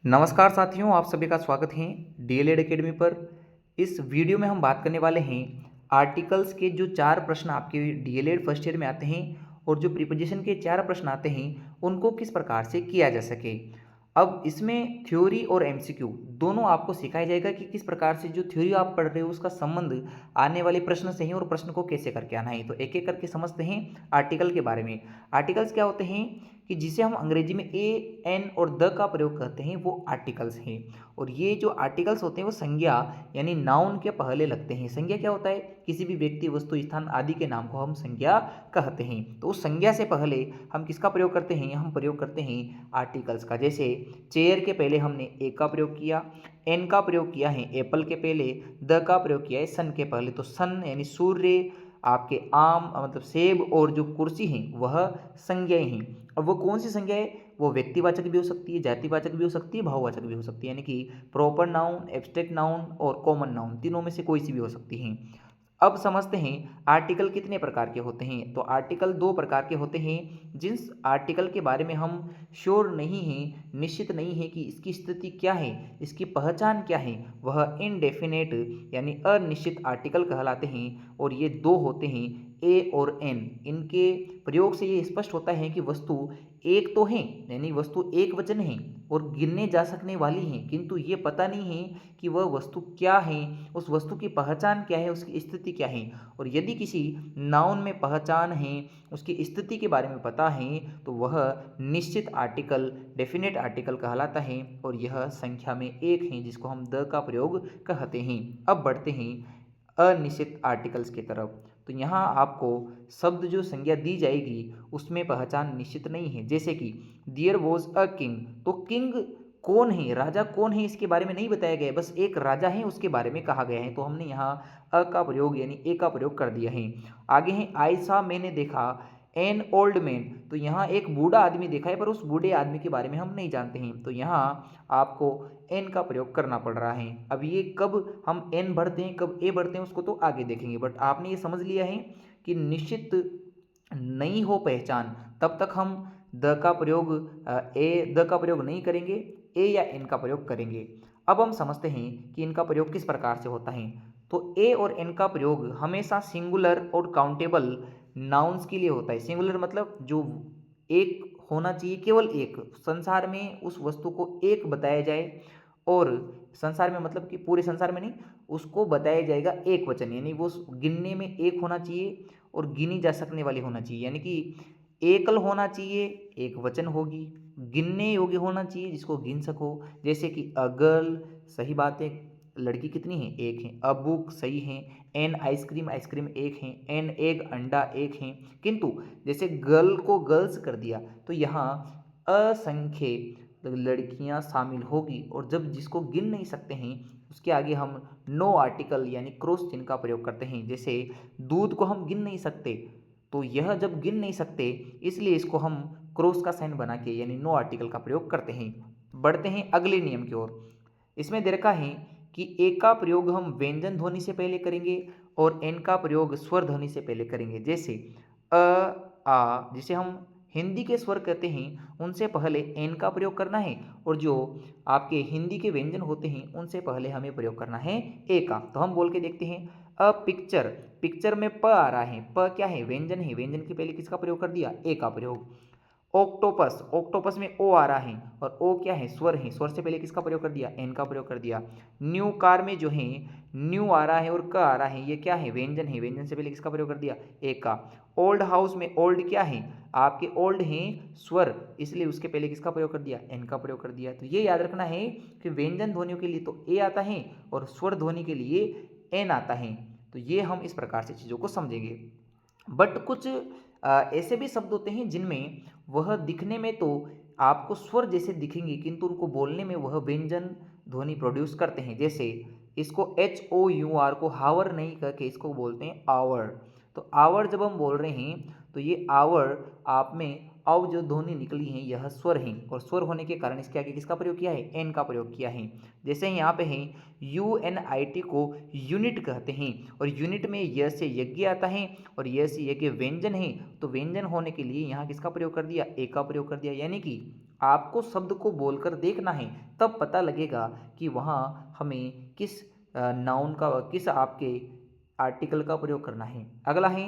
नमस्कार साथियों, आप सभी का स्वागत है डीएलएड एकेडमी पर। इस वीडियो में हम बात करने वाले हैं आर्टिकल्स के जो 4 प्रश्न आपके डीएलएड फर्स्ट ईयर में आते हैं और जो प्रीपोजिशन के 4 प्रश्न आते हैं उनको किस प्रकार से किया जा सके। अब इसमें थ्योरी और एमसीक्यू दोनों आपको सिखाया जाएगा कि किस प्रकार से जो थ्योरी आप पढ़ रहे हो उसका संबंध आने वाले प्रश्न से है और प्रश्न को कैसे करके आना है। तो एक एक करके समझते हैं आर्टिकल के बारे में। आर्टिकल्स क्या होते हैं कि जिसे हम अंग्रेजी में ए एन और द का प्रयोग करते हैं वो आर्टिकल्स हैं। और ये जो आर्टिकल्स होते हैं वो संज्ञा यानी नाउन के पहले लगते हैं। संज्ञा क्या होता है? किसी भी व्यक्ति, वस्तु, स्थान आदि के नाम को हम संज्ञा कहते हैं। तो उस संज्ञा से पहले हम किसका प्रयोग करते हैं? हम प्रयोग करते हैं आर्टिकल्स का। जैसे चेयर के पहले हमने ए का प्रयोग किया, एन का प्रयोग किया है एप्पल के पहले, द का प्रयोग किया है सन के पहले। तो सन यानी सूर्य, आपके आम मतलब सेब और जो कुर्सी हैं वह संज्ञाएं हैं। और वो कौन सी संज्ञा है? वो व्यक्तिवाचक भी हो सकती है, जातिवाचक भी हो सकती है, भाववाचक भी हो सकती है। यानी कि प्रॉपर नाउन, एब्स्ट्रैक्ट नाउन और कॉमन नाउन, तीनों में से कोई सी भी हो सकती हैं। अब समझते हैं आर्टिकल कितने प्रकार के होते हैं। तो आर्टिकल 2 प्रकार के होते हैं। जिस आर्टिकल के बारे में हम श्योर नहीं हैं, निश्चित नहीं है कि इसकी स्थिति क्या है, इसकी पहचान क्या है, वह इनडेफिनेट यानी अनिश्चित आर्टिकल कहलाते हैं। और ये 2 होते हैं, ए और एन। इनके प्रयोग से ये स्पष्ट होता है कि वस्तु एक तो है, यानी वस्तु एक वचन है और गिनने जा सकने वाली है, किंतु ये पता नहीं है कि वह वस्तु क्या है, उस वस्तु की पहचान क्या है, उसकी स्थिति क्या है। और यदि किसी नाउन में पहचान है, उसकी स्थिति के बारे में पता है, तो वह निश्चित आर्टिकल, डेफिनेट आर्टिकल कहलाता है। और यह संख्या में एक है जिसको हम द का प्रयोग कहते हैं। अब बढ़ते हैं अनिश्चित आर्टिकल्स की तरफ। तो यहाँ आपको शब्द जो संज्ञा दी जाएगी उसमें पहचान निश्चित नहीं है। जैसे कि देयर वॉज अ किंग, तो किंग कौन है, राजा कौन है, इसके बारे में नहीं बताया गया है, बस एक राजा है उसके बारे में कहा गया है। तो हमने यहाँ अ का प्रयोग यानी ए का प्रयोग कर दिया है। आगे है आई सा, मैंने देखा, एन ओल्ड मैन, तो यहाँ एक बूढ़ा आदमी देखा है पर उस बूढ़े आदमी के बारे में हम नहीं जानते हैं। तो यहाँ आपको एन का प्रयोग करना पड़ रहा है। अब ये कब हम एन भरते हैं, कब ए भरते हैं, उसको तो आगे देखेंगे। बट आपने ये समझ लिया है कि निश्चित नहीं हो पहचान तब तक हम द का प्रयोग नहीं करेंगे, ए या एन का प्रयोग करेंगे। अब हम समझते हैं कि इनका प्रयोग किस प्रकार से होता है। तो ए और एन का प्रयोग हमेशा सिंगुलर और काउंटेबल नाउन्स के लिए होता है। सिंगुलर मतलब जो एक होना चाहिए, केवल एक, संसार में उस वस्तु को एक बताया जाए। और संसार में मतलब कि पूरे संसार में नहीं, उसको बताया जाएगा एक वचन, यानी वो गिनने में एक होना चाहिए और गिनी जा सकने वाली होना चाहिए। यानी कि एकल होना चाहिए, एक वचन होगी, गिनने योग्य होना चाहिए जिसको गिन सको। जैसे कि अ गर्ल, सही बात है, लड़की कितनी है? एक है। अ बुक, सही है। एन आइसक्रीम, आइसक्रीम एक है। एन एग, अंडा एक है। किंतु जैसे गर्ल को गर्ल्स कर दिया तो यहाँ असंख्य लड़कियां शामिल होगी, और जब जिसको गिन नहीं सकते हैं उसके आगे हम नो आर्टिकल यानी क्रॉस चिन्ह का प्रयोग करते हैं। जैसे दूध को हम गिन नहीं सकते, तो यह जब गिन नहीं सकते इसलिए इसको हम क्रॉस का साइन बना के यानी नो आर्टिकल का प्रयोग करते हैं। बढ़ते हैं अगले नियम की ओर। इसमें दे रखा है कि ए का प्रयोग हम व्यंजन ध्वनि से पहले करेंगे और एन का प्रयोग स्वर ध्वनि से पहले करेंगे। जैसे अ, आ, जिसे हम हिंदी के स्वर कहते हैं उनसे पहले एन का प्रयोग करना है, और जो आपके हिंदी के व्यंजन होते हैं उनसे पहले हमें प्रयोग करना है ए का। तो हम बोल के देखते हैं अ पिक्चर, पिक्चर में प आ रहा है, प क्या है? व्यंजन है, व्यंजन के पहले किसका प्रयोग कर दिया? ए का प्रयोग। ऑक्टोपस, ऑक्टोपस में ओ आ रहा है और ओ क्या है? स्वर है, स्वर से पहले किसका प्रयोग कर दिया? एन का प्रयोग कर दिया। न्यू कार में जो है न्यू आ रहा है और क आ रहा है, ये क्या है? व्यंजन है, व्यंजन से पहले किसका प्रयोग कर दिया? ए का। ओल्ड हाउस में ओल्ड क्या है? आपके ओल्ड हैं स्वर, इसलिए उसके पहले किसका प्रयोग कर दिया? एन का प्रयोग कर दिया। तो ये याद रखना है कि व्यंजन ध्वनियों के लिए तो ए आता है और स्वर ध्वनि के लिए एन आता है। तो ये हम इस प्रकार से चीज़ों को समझेंगे। बट कुछ ऐसे भी शब्द होते हैं जिनमें वह दिखने में तो आपको स्वर जैसे दिखेंगे किंतु उनको बोलने में वह व्यंजन ध्वनि प्रोड्यूस करते हैं। जैसे इसको एच ओ यू आर को हावर नहीं करके इसको बोलते हैं आवर। तो आवर जब हम बोल रहे हैं तो ये आवर आप में अव जो ध्वनि निकली है यह स्वर है, और स्वर होने के कारण इसके आगे किसका प्रयोग किया है? एन का प्रयोग किया है। जैसे यहाँ पे है UNIT को यूनिट कहते हैं, और यूनिट में य से यज्ञ आता है और यह से यज्ञ व्यंजन है, तो व्यंजन होने के लिए यहाँ किसका प्रयोग कर दिया? ए का प्रयोग कर दिया। यानी कि आपको शब्द को बोलकर देखना है, तब पता लगेगा कि वहाँ हमें किस नाउन का, किस आपके आर्टिकल का प्रयोग करना है। अगला है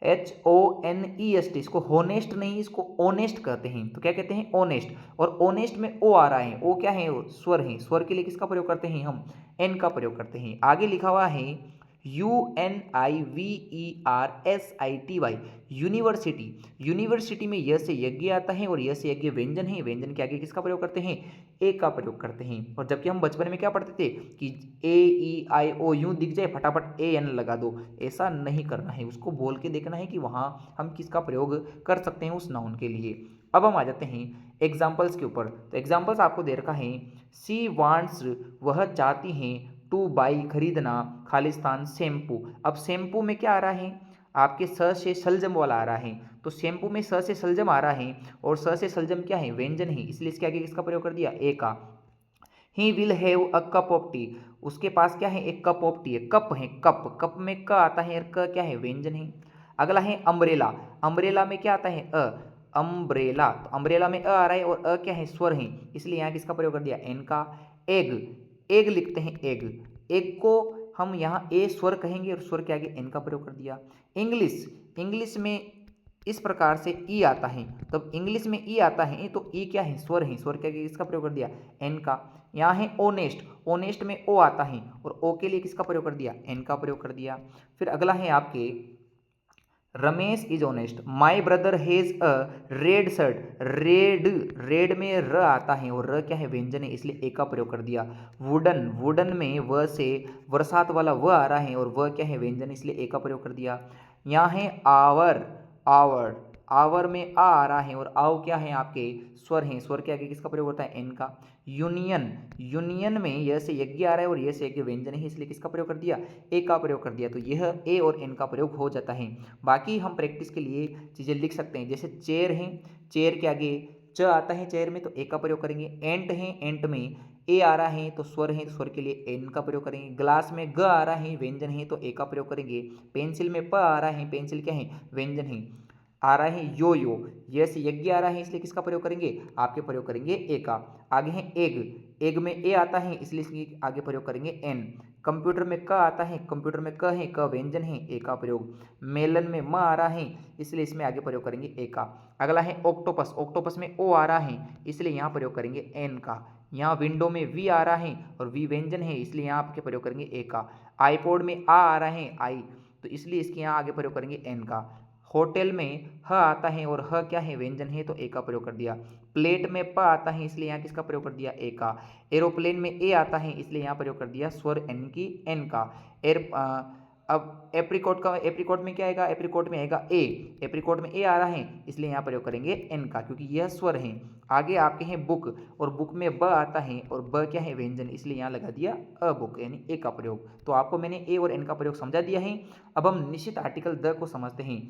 HONEST, इसको होनेस्ट नहीं, इसको ओनेस्ट कहते हैं। तो क्या कहते हैं? ओनेस्ट। और ओनेस्ट में ओ आ रहा है, ओ क्या है? स्वर है। स्वर के लिए किसका प्रयोग करते हैं हम? एन का प्रयोग करते हैं। आगे लिखा हुआ है UNIVERSITY, यूनिवर्सिटी। यूनिवर्सिटी में य से यज्ञ आता है और य से यज्ञ व्यंजन है। व्यंजन के आगे किसका प्रयोग करते हैं? ए का प्रयोग करते हैं। और जबकि हम बचपन में क्या पढ़ते थे कि AEIO यूं दिख जाए फटाफट AN लगा दो, ऐसा नहीं करना है, उसको बोल के देखना है कि वहाँ हम किसका प्रयोग कर सकते हैं उस नाउन के लिए। अब हम आ जाते हैं एग्जाम्पल्स के ऊपर। तो एग्जाम्पल्स आपको दे रखा है, सी वांट्स, वह चाहती हैं, टू बाई, खरीदना, खालिस्तान, शैम्पू। अब शैम्पू में क्या आ रहा है? आपके स से सलजम वाला आ रहा है। तो शैम्पू में स से सलजम आ रहा है और स से सलजम क्या है? व्यंजन है, इसलिए इसके आगे किसका प्रयोग कर दिया? ए का। He will have a cup of T, उसके पास क्या है? एक कप ऑफ टी है। कप है, कप, कप में क आता है और क क्या है? व्यंजन है। अगला है अम्ब्रेला। अम्ब्रेला में क्या आता है? अ। अम्ब्रेला, तो अम्ब्रेला में अ आ रहा है और अ क्या है? स्वर है, इसलिए यहाँ किसका प्रयोग कर दिया? एन का। एग, एग लिखते हैं, एग। एग को हम यहाँ ए स्वर कहेंगे और स्वर के आगे एन का प्रयोग कर दिया। इंग्लिश, इंग्लिश में इस प्रकार से ई आता है, तब इंग्लिश में ई आता है तो ई क्या है? स्वर है, स्वर के आगे किसका प्रयोग कर दिया? एन का। यहाँ है ओनेस्ट, ओनेस्ट में ओ आता है और ओ के लिए किसका प्रयोग कर दिया? एन का प्रयोग कर दिया। फिर अगला है आपके Ramesh is honest, my brother has a red shirt. Red, red में र आता है और र क्या है? व्यंजन है, इसलिए ए का प्रयोग कर दिया। वुडन, वुडन में व से बरसात वाला व आ रहा है और व क्या है? व्यंजन, इसलिए ए का प्रयोग कर दिया। यहाँ है आवर, आवर, आवर में आ रहा है और आओ क्या है? आपके स्वर हैं, स्वर के आगे किसका प्रयोग होता है? एन का। यूनियन, यूनियन में यह से यज्ञ आ रहा है और यह से यज्ञ व्यंजन है, इसलिए किसका प्रयोग कर दिया? ए का प्रयोग कर दिया। तो यह ए और एन का प्रयोग हो जाता है। बाकी हम प्रैक्टिस के लिए चीज़ें लिख सकते हैं, जैसे चेयर है, चेयर के आगे च आता है चेयर में, तो ए का प्रयोग करेंगे। एंट है, एंट में ए आ रहा है तो स्वर है, स्वर के लिए एन का प्रयोग करेंगे। ग्लास में ग आ रहा है, व्यंजन है, तो ए का प्रयोग करेंगे। पेंसिल में प आ रहा है, पेंसिल क्या है? व्यंजन है। आ रहा है यो यो, यस यज्ञ आ रहा है, इसलिए किसका प्रयोग करेंगे? आपके प्रयोग करेंगे ए का। आगे है एग, एग में ए आता है, इसलिए इसके आगे प्रयोग करेंगे एन। कंप्यूटर में क आता है, कंप्यूटर में क है, क व्यंजन है, ए का प्रयोग। मेलन में म आ रहा है, इसलिए इसमें आगे प्रयोग करेंगे ए का। अगला है ऑक्टोपस, ऑक्टोपस में ओ आ रहा है, इसलिए यहाँ प्रयोग करेंगे एन का। यहाँ विंडो में वी आ रहा है और वी व्यंजन है, इसलिए यहाँ आपके प्रयोग करेंगे ए का। आईपॉड में आ रहा है, आई, तो इसलिए इसके यहाँ आगे प्रयोग करेंगे एन का। होटल में ह आता है और ह क्या है? व्यंजन है, तो ए का प्रयोग कर दिया। प्लेट में प आता है, इसलिए यहाँ किसका प्रयोग कर दिया? ए का। एरोप्लेन में ए आता है, इसलिए यहाँ प्रयोग कर दिया स्वर एन की, एन का। अब एप्रिकॉट का, एप्रिकॉट में क्या आएगा? एप्रिकॉट में आएगा ए, एप्रिकॉट में ए आ रहा है, इसलिए यहाँ प्रयोग करेंगे एन का, क्योंकि यह स्वर है। आगे आपके हैं बुक, और बुक में ब आता है और ब क्या है? व्यंजन, इसलिए यहाँ लगा दिया अ बुक, यानी ए का प्रयोग। तो आपको मैंने ए और एन का प्रयोग समझा दिया है। अब हम निश्चित आर्टिकल द को समझते हैं।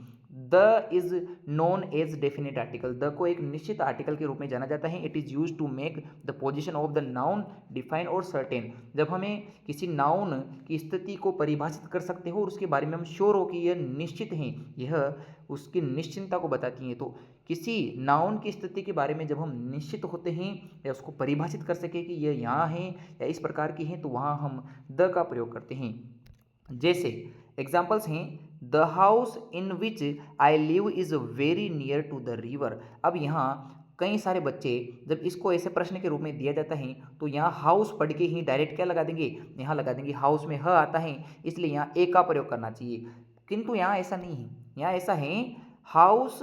The is known as definite article, the को एक निश्चित आर्टिकल के रूप में जाना जाता है। It is use to make the position of the noun define और सर्टेन, जब हमें किसी नाउन की स्थिति को परिभाषित कर सकते हो और उसके बारे में हम श्योर हो कि यह निश्चित है, यह उसकी निश्चिंतता को बताती हैं। तो किसी नाउन की स्थिति के बारे में जब हम निश्चित होते हैं या उसको परिभाषित कर सके कि यह यहाँ है या इस प्रकार की है, तो वहाँ हम द का प्रयोग करते हैं। जैसे एग्जाम्पल्स हैं, the house in which I live is very near to the river. अब यहाँ कई सारे बच्चे जब इसको ऐसे प्रश्न के रूप में दिया जाता है तो यहाँ हाउस पढ़ के ही डायरेक्ट क्या लगा देंगे? यहाँ लगा देंगे हाउस में ह आता है, इसलिए यहाँ ए का प्रयोग करना चाहिए। किंतु यहाँ ऐसा नहीं है, यहाँ ऐसा है हाउस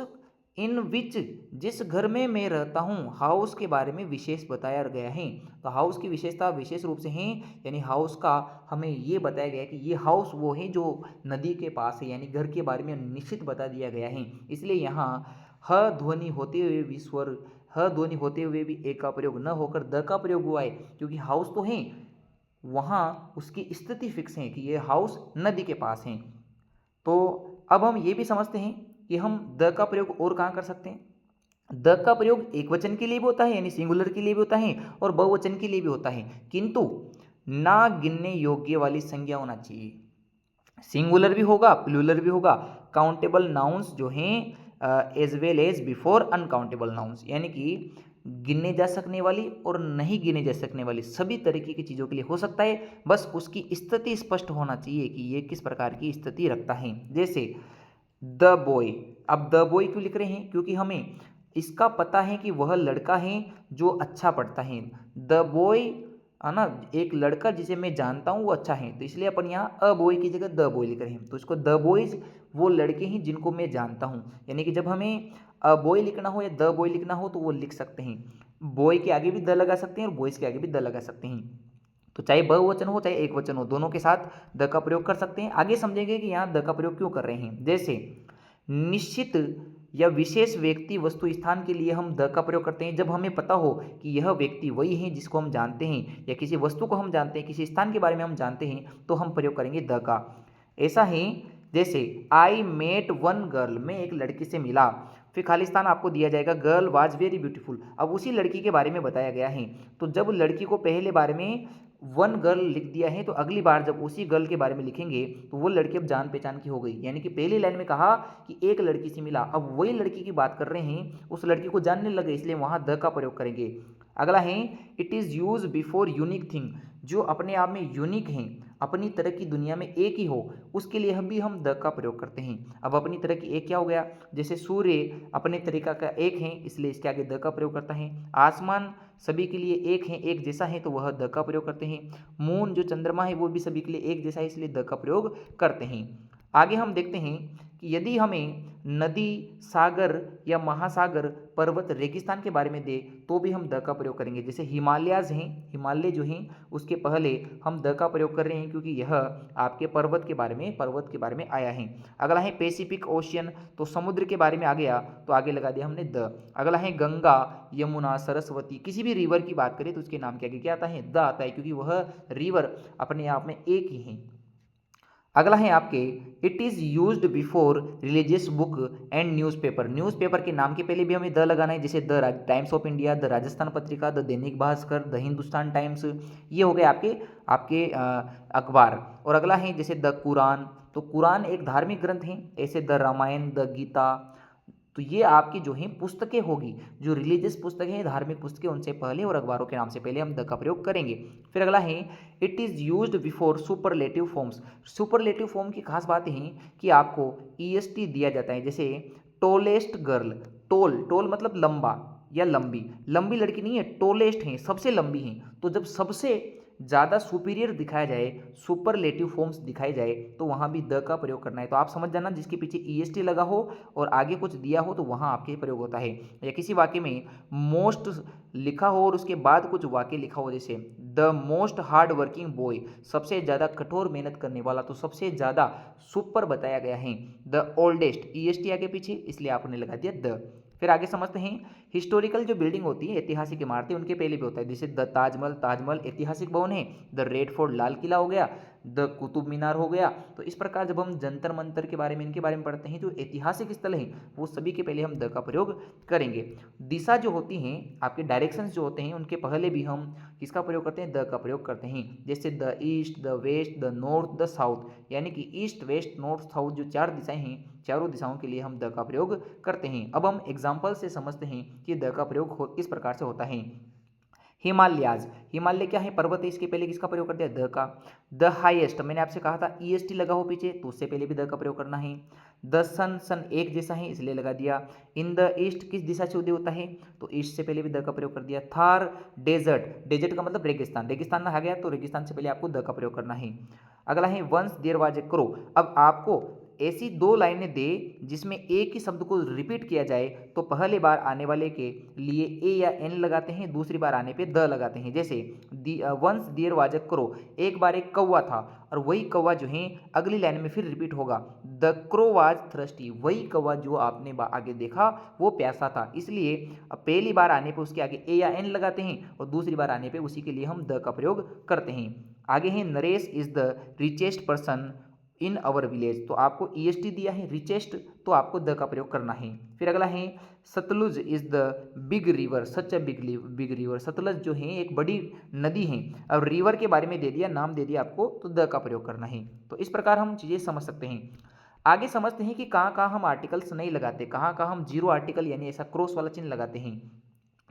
इन विच, जिस घर में मैं रहता हूँ, हाउस के बारे में विशेष बताया गया है। तो हाउस की विशेषता विशेष रूप से है, यानी हाउस का हमें ये बताया गया है कि ये हाउस वो है जो नदी के पास है, यानी घर के बारे में निश्चित बता दिया गया है। इसलिए यहाँ ह ध्वनि होते हुए भी स्वर, ह ध्वनि होते हुए भी ए का प्रयोग न होकर द का प्रयोग हुआ है, क्योंकि हाउस तो है, वहाँ उसकी स्थिति फिक्स है कि ये हाउस नदी के पास है। तो अब हम ये भी समझते हैं कि हम द का प्रयोग और कहाँ कर सकते हैं। द का प्रयोग एक वचन के लिए भी होता है, यानी सिंगुलर के लिए भी होता है, और बहुवचन के लिए भी होता है, किंतु ना गिनने योग्य वाली संज्ञा होना चाहिए। सिंगुलर भी होगा, प्लूरल भी होगा। काउंटेबल नाउन्स जो हैं as well as before uncountable nouns, यानी कि गिने जा सकने वाली और नहीं गिने जा सकने वाली सभी तरीके की चीज़ों के लिए हो सकता है, बस उसकी स्थिति स्पष्ट होना चाहिए कि ये किस प्रकार की स्थिति रखता है। जैसे द बॉय, अब द बॉय क्यों लिख रहे हैं, क्योंकि हमें इसका पता है कि वह लड़का है जो अच्छा पढ़ता है। द बॉय है ना, एक लड़का जिसे मैं जानता हूँ वो अच्छा है, तो इसलिए अपन यहाँ अ बॉय की जगह द बॉय लिख रहे हैं। तो इसको द बॉयज वो लड़के हैं जिनको मैं जानता हूँ, यानी कि जब हमें अ बॉय लिखना हो या द बॉय लिखना हो तो वो लिख सकते हैं। बॉय के आगे भी द लगा सकते हैं और बॉयज़ के आगे भी द लगा सकते हैं। तो चाहे बहुवचन हो चाहे एक वचन हो, दोनों के साथ द का प्रयोग कर सकते हैं। आगे समझेंगे कि यहाँ द का प्रयोग क्यों कर रहे हैं। जैसे निश्चित या विशेष व्यक्ति वस्तु स्थान के लिए हम द का प्रयोग करते हैं जब हमें पता हो कि यह व्यक्ति वही है जिसको हम जानते हैं, या किसी वस्तु को हम जानते हैं, किसी स्थान के बारे में हम जानते हैं, तो हम प्रयोग करेंगे द का। ऐसा ही जैसे आई मेट वन गर्ल, मैं एक लड़की से मिला, फिर खाली स्थान आपको दिया जाएगा गर्ल वाज वेरी ब्यूटीफुल। अब उसी लड़की के बारे में बताया गया है, तो जब लड़की को पहले बारे में वन गर्ल लिख दिया है तो अगली बार जब उसी गर्ल के बारे में लिखेंगे तो वो लड़की अब जान पहचान की हो गई। यानी कि पहली लाइन में कहा कि एक लड़की से मिला, अब वही लड़की की बात कर रहे हैं, उस लड़की को जानने लगे, इसलिए वहाँ द का प्रयोग करेंगे। अगला है it is use before unique thing, जो अपने आप में यूनिक हैं, अपनी तरह की दुनिया में एक ही हो, उसके लिए भी हम द का प्रयोग करते हैं। अब अपनी तरह की एक क्या हो गया, जैसे सूर्य अपने तरीका का एक है, इसलिए इसके आगे द का प्रयोग करता है। आसमान सभी के लिए एक है, एक जैसा है, तो वह द का प्रयोग करते हैं। मून जो चंद्रमा है वो भी सभी के लिए एक जैसा है, इसलिए द का प्रयोग करते हैं। आगे हम देखते हैं कि यदि हमें नदी, सागर या महासागर, पर्वत, रेगिस्तान के बारे में दे तो भी हम द का प्रयोग करेंगे। जैसे हिमालयाज हैं, हिमालय जो हैं उसके पहले हम द का प्रयोग कर रहे हैं क्योंकि यह आपके पर्वत के बारे में आया है। अगला है पैसिफिक ओशियन, तो समुद्र के बारे में आ गया तो आगे लगा दिया हमने द। अगला है गंगा, यमुना, सरस्वती, किसी भी रिवर की बात करें तो उसके नाम के आगे क्या आता है, द आता है, क्योंकि वह रिवर अपने आप में एक ही है। अगला है आपके it is used before religious book and newspaper, newspaper के नाम के पहले भी हमें द लगाना है, जैसे the times of India, the Rajasthan Patrika, the Dainik Bhaskar, the Hindustan times, ये हो गए आपके आपके अखबार। और अगला है जैसे द कुरान, तो कुरान एक धार्मिक ग्रंथ है, ऐसे द रामायण, द गीता, तो ये आपकी जो है पुस्तकें होगी, जो रिलीजियस पुस्तकें हैं, धार्मिक पुस्तकें, उनसे पहले और अखबारों के नाम से पहले हम द का प्रयोग करेंगे। फिर अगला है it is used before superlative forms, superlative form की खास बात है कि आपको ईएसटी दिया जाता है। जैसे टोलेस्ट गर्ल, टोल, टोल मतलब लंबा या लंबी, लंबी लड़की नहीं है, टोलेस्ट है, सबसे लंबी है। तो जब सबसे ज़्यादा सुपीरियर दिखाया जाए, सुपरलेटिव फॉर्म्स दिखाई जाए, तो वहाँ भी द का प्रयोग करना है। तो आप समझ जाना जिसके पीछे ईएसटी लगा हो और आगे कुछ दिया हो तो वहाँ आपके प्रयोग होता है। या किसी वाक्य में मोस्ट लिखा हो और उसके बाद कुछ वाक्य लिखा हो, जैसे the most hard working boy, सबसे ज़्यादा कठोर मेहनत करने वाला, तो सबसे ज़्यादा सुपर बताया गया है। द ओल्डेस्ट, ईएसटी आगे पीछे, इसलिए आपने लगा दिया द। फिर आगे समझते हैं हिस्टोरिकल जो बिल्डिंग होती है, ऐतिहासिक इमारतें, उनके पहले भी होता है, जैसे द ताजमहल, ताजमहल ऐतिहासिक भवन है, the red fort Lal Qila हो गया, द कुतुब मीनार हो गया। तो इस प्रकार जब हम जंतर मंतर के बारे में, इनके बारे में पढ़ते हैं, जो ऐतिहासिक स्थल हैं वो सभी के पहले हम द का प्रयोग करेंगे। दिशा जो होती हैं, आपके डायरेक्शंस जो होते हैं, उनके पहले भी हम किसका प्रयोग करते हैं, द का प्रयोग करते हैं। जैसे the east, the west, the north, the south, यानी कि ईस्ट, वेस्ट, नॉर्थ, साउथ जो चार दिशाएं हैं, चारों दिशाओं के लिए हम द का प्रयोग करते हैं। अब हम एग्जाम्पल से समझते हैं कि द का प्रयोग किस प्रकार से होता है। हिमालयाज, हिमालय क्या है, पर्वत है, इसके पहले किसका प्रयोग कर दिया, द का। द हाईएस्ट, मैंने आपसे कहा था ईएसटी लगा हो पीछे तो उससे पहले भी द का प्रयोग करना है। द सन, सन एक जैसा है इसलिए लगा दिया। इन द ईस्ट, किस दिशा से उदय होता है, तो ईस्ट से पहले भी द का प्रयोग कर दिया। थार, डेजर्ट, डेजर्ट का मतलब रेगिस्तान, रेगिस्तान में आ गया तो रेगिस्तान से पहले आपको द का प्रयोग करना है। अगला है once there was a crow, अब आपको ऐसी दो लाइनें दे जिसमें एक ही शब्द को रिपीट किया जाए तो पहले बार आने वाले के लिए ए या एन लगाते हैं, दूसरी बार आने पे द लगाते हैं। जैसे once there was a crow, एक बार एक कौवा था, और वही कौवा जो है अगली लाइन में फिर रिपीट होगा, द क्रो वाज थ्रस्टी, वही कौवा जो आपने आगे देखा वो प्यासा था। इसलिए पहली बार आने पे उसके आगे ए या एन लगाते हैं और दूसरी बार आने पे उसी के लिए हम द का प्रयोग करते हैं। आगे है Naresh is the richest person in our village, तो आपको ईएसटी दिया है रिचेस्ट, तो आपको द का प्रयोग करना है। फिर अगला है Sutlej is the big river, such a big river, Sutlej जो है एक बड़ी नदी है। अब रिवर के बारे में दे दिया, नाम दे दिया आपको, तो द का प्रयोग करना है। तो इस प्रकार हम चीज़ें समझ सकते हैं। आगे समझते हैं कि कहाँ कहाँ हम आर्टिकल्स नहीं लगाते, कहाँ कहाँ हम जीरो आर्टिकल यानी ऐसा क्रॉस वाला चिन्ह लगाते हैं।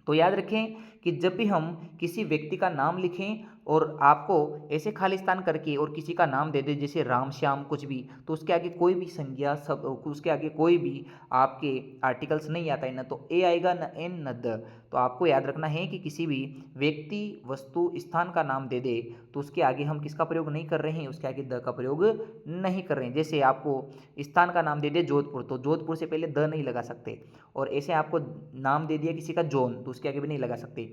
तो याद रखें कि जब भी हम किसी व्यक्ति का नाम लिखें और आपको ऐसे खाली स्थान करके और किसी का नाम दे दे जैसे राम श्याम कुछ भी, तो उसके आगे कोई भी संज्ञा सब, उसके आगे कोई भी आपके आर्टिकल्स नहीं आता है, न तो ए आएगा न एन न द। तो आपको याद रखना है कि किसी भी व्यक्ति वस्तु स्थान का नाम दे दे तो उसके आगे हम किसका प्रयोग नहीं कर रहे हैं, उसके आगे द का प्रयोग नहीं कर रहे हैं। जैसे आपको स्थान का नाम दे दे जोधपुर, तो जोधपुर से पहले द नहीं लगा सकते। और ऐसे आपको नाम दे दिया किसी का जॉन, तो उसके आगे भी नहीं लगा सकते।